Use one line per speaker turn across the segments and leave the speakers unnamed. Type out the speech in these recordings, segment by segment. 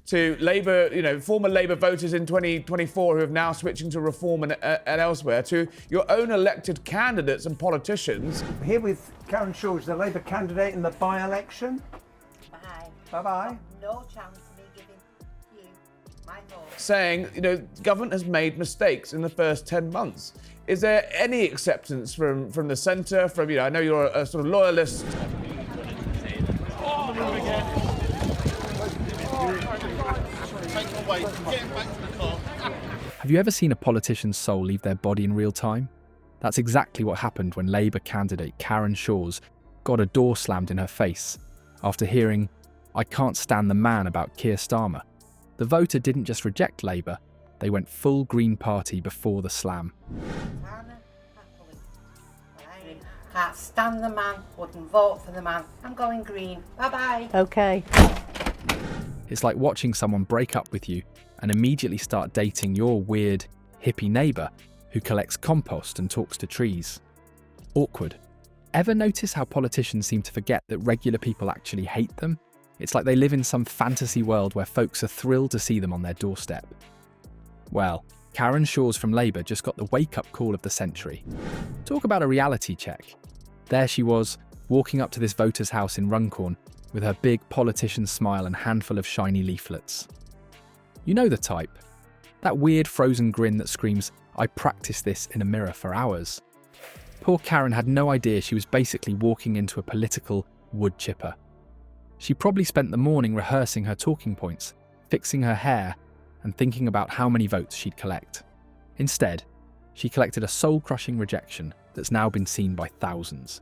To Labour, former Labour voters in 2024 who are now switching to Reform and elsewhere, to your own elected candidates and politicians.
Here with Karen Shores, the Labour candidate in the by-election.
Bye.
Bye-bye.
No chance of me giving you my vote.
Saying, government has made mistakes in the first 10 months. Is there any acceptance from the centre, I know you're a sort of loyalist.
Have you ever seen a politician's soul leave their body in real time? That's exactly what happened when Labour candidate Karen Shores got a door slammed in her face after hearing, "I can't stand the man" about Kier Starmer. The voter didn't just reject Labour, they went full Green Party before the slam.
Can't stand the man, wouldn't vote for the man. I'm going Green. Bye-bye.
Okay.
It's like watching someone break up with you and immediately start dating your weird, hippie neighbour who collects compost and talks to trees. Awkward. Ever notice how politicians seem to forget that regular people actually hate them? It's like they live in some fantasy world where folks are thrilled to see them on their doorstep. Well, Karen Shores from Labour just got the wake-up call of the century. Talk about a reality check. There she was, walking up to this voter's house in Runcorn with her big politician smile and handful of shiny leaflets. You know the type. That weird frozen grin that screams, "I practiced this in a mirror for hours." Poor Karen had no idea she was basically walking into a political wood chipper. She probably spent the morning rehearsing her talking points, fixing her hair, and thinking about how many votes she'd collect. Instead, she collected a soul-crushing rejection that's now been seen by thousands.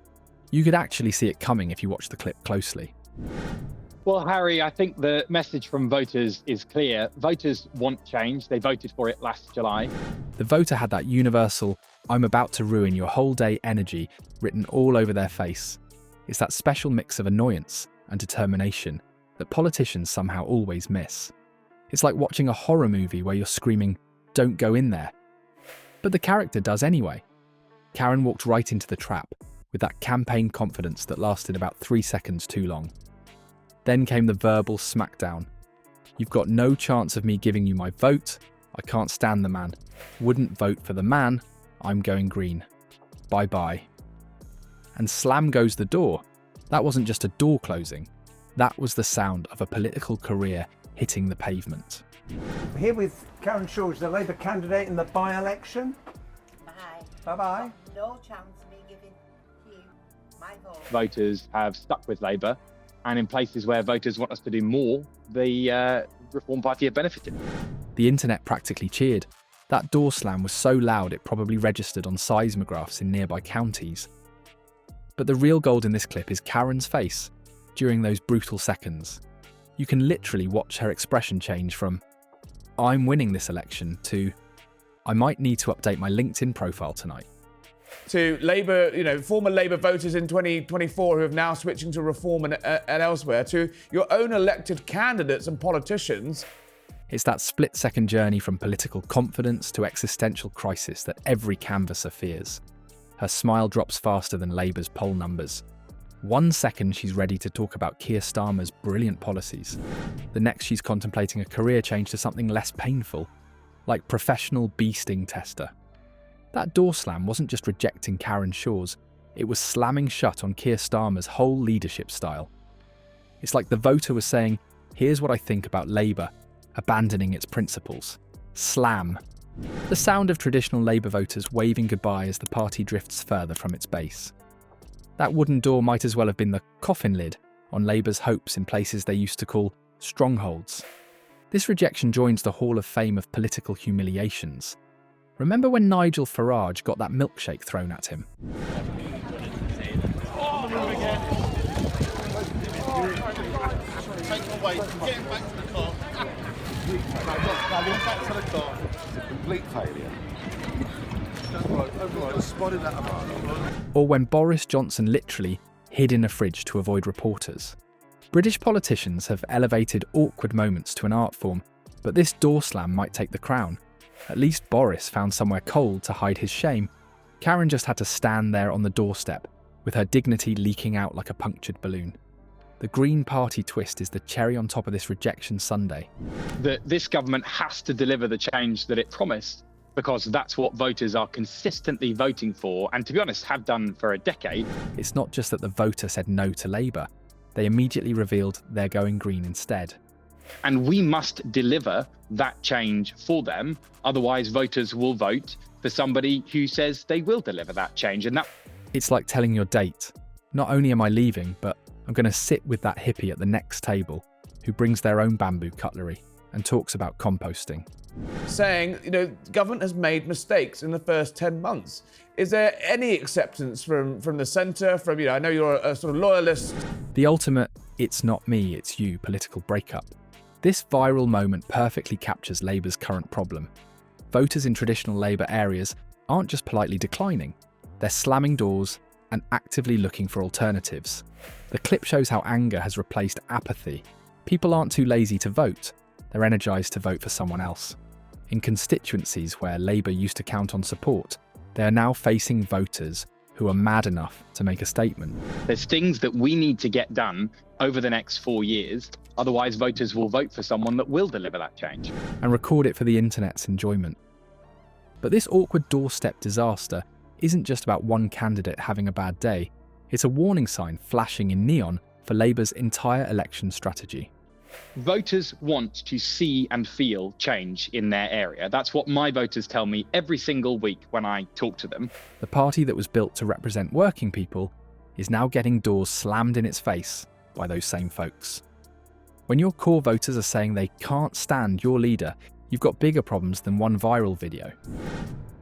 You could actually see it coming if you watch the clip closely.
Well, Harry, I think the message from voters is clear. Voters want change. They voted for it last July.
The voter had that universal, "I'm about to ruin your whole day" energy written all over their face. It's that special mix of annoyance and determination that politicians somehow always miss. It's like watching a horror movie where you're screaming, "Don't go in there." But the character does anyway. Karen walked right into the trap with that campaign confidence that lasted about 3 seconds too long. Then came the verbal smackdown. "You've got no chance of me giving you my vote. I can't stand the man. Wouldn't vote for the man. I'm going Green. Bye-bye." And slam goes the door. That wasn't just a door closing. That was the sound of a political career hitting the pavement.
Here with Karen Shores, the Labour candidate in the by-election.
Bye.
Bye-bye.
No chance of me giving you my vote.
Voters have stuck with Labour, and in places where voters want us to do more, the Reform Party have benefited.
The internet practically cheered. That door slam was so loud it probably registered on seismographs in nearby counties. But the real gold in this clip is Karen's face during those brutal seconds. You can literally watch her expression change from, "I'm winning this election," to, "I might need to update my LinkedIn profile tonight."
To Labour, former Labour voters in 2024 who are now switching to Reform and elsewhere, to your own elected candidates and politicians.
It's that split-second journey from political confidence to existential crisis that every canvasser fears. Her smile drops faster than Labour's poll numbers. 1 second she's ready to talk about Kier Starmer's brilliant policies. The next she's contemplating a career change to something less painful, like professional bee sting tester. That door slam wasn't just rejecting Karen Shores, it was slamming shut on Kier Starmer's whole leadership style. It's like the voter was saying, "Here's what I think about Labour," abandoning its principles. Slam. The sound of traditional Labour voters waving goodbye as the party drifts further from its base. That wooden door might as well have been the coffin lid on Labour's hopes in places they used to call strongholds. This rejection joins the Hall of Fame of political humiliations. Remember when Nigel Farage got that milkshake thrown at him?
It's a complete failure. Spotted that
Or when Boris Johnson literally hid in a fridge to avoid reporters. British politicians have elevated awkward moments to an art form, but this door slam might take the crown. At least Boris found somewhere cold to hide his shame. Karen just had to stand there on the doorstep, with her dignity leaking out like a punctured balloon. The Green Party twist is the cherry on top of this rejection sundae.
That this government has to deliver the change that it promised, because that's what voters are consistently voting for, and to be honest, have done for a decade.
It's not just that the voter said no to Labour, they immediately revealed they're going green instead.
And we must deliver that change for them, otherwise voters will vote for somebody who says they will deliver that change. And that
It's like telling your date, not only am I leaving, but I'm going to sit with that hippie at the next table who brings their own bamboo cutlery and talks about composting.
Saying, government has made mistakes in the first 10 months. Is there any acceptance from the centre, I know you're a sort of loyalist.
The ultimate, it's not me, it's you political breakup. This viral moment perfectly captures Labour's current problem. Voters in traditional Labour areas aren't just politely declining, they're slamming doors and actively looking for alternatives. The clip shows how anger has replaced apathy. People aren't too lazy to vote, they're energised to vote for someone else. In constituencies where Labour used to count on support, they are now facing voters who are mad enough to make a statement.
there's things that we need to get done over the next 4 years, otherwise voters will vote for someone that will deliver that change.
And record it for the internet's enjoyment. But this awkward doorstep disaster isn't just about one candidate having a bad day, it's a warning sign flashing in neon for Labour's entire election strategy.
Voters want to see and feel change in their area. That's what my voters tell me every single week when I talk to them.
The party that was built to represent working people is now getting doors slammed in its face by those same folks. When your core voters are saying they can't stand your leader, you've got bigger problems than one viral video.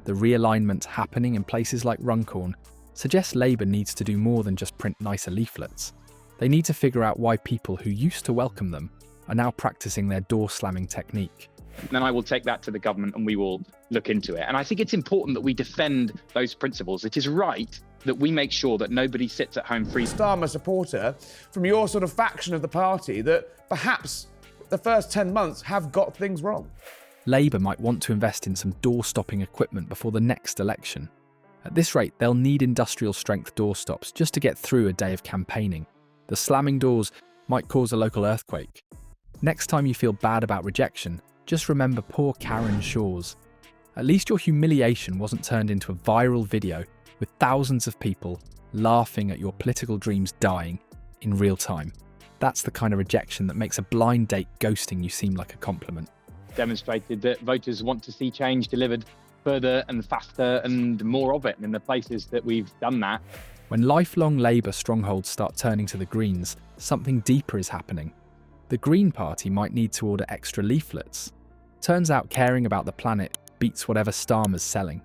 The realignment happening in places like Runcorn suggests Labour needs to do more than just print nicer leaflets. They need to figure out why people who used to welcome them are now practicing their door-slamming technique.
Then I will take that to the government and we will look into it. And I think it's important that we defend those principles. It is right that we make sure that nobody sits at home free.
Starmer supporter from your sort of faction of the party that perhaps the first 10 months have got things wrong.
Labour might want to invest in some door-stopping equipment before the next election. At this rate, they'll need industrial-strength door stops just to get through a day of campaigning. The slamming doors might cause a local earthquake. Next time you feel bad about rejection, just remember poor Karen Shaw's. At least your humiliation wasn't turned into a viral video with thousands of people laughing at your political dreams dying in real time. That's the kind of rejection that makes a blind date ghosting you seem like a compliment.
Demonstrated that voters want to see change delivered further and faster and more of it. And in the places that we've done that,
when lifelong Labour strongholds start turning to the Greens, something deeper is happening. The Green Party might need to order extra leaflets. Turns out caring about the planet beats whatever Starmer's selling.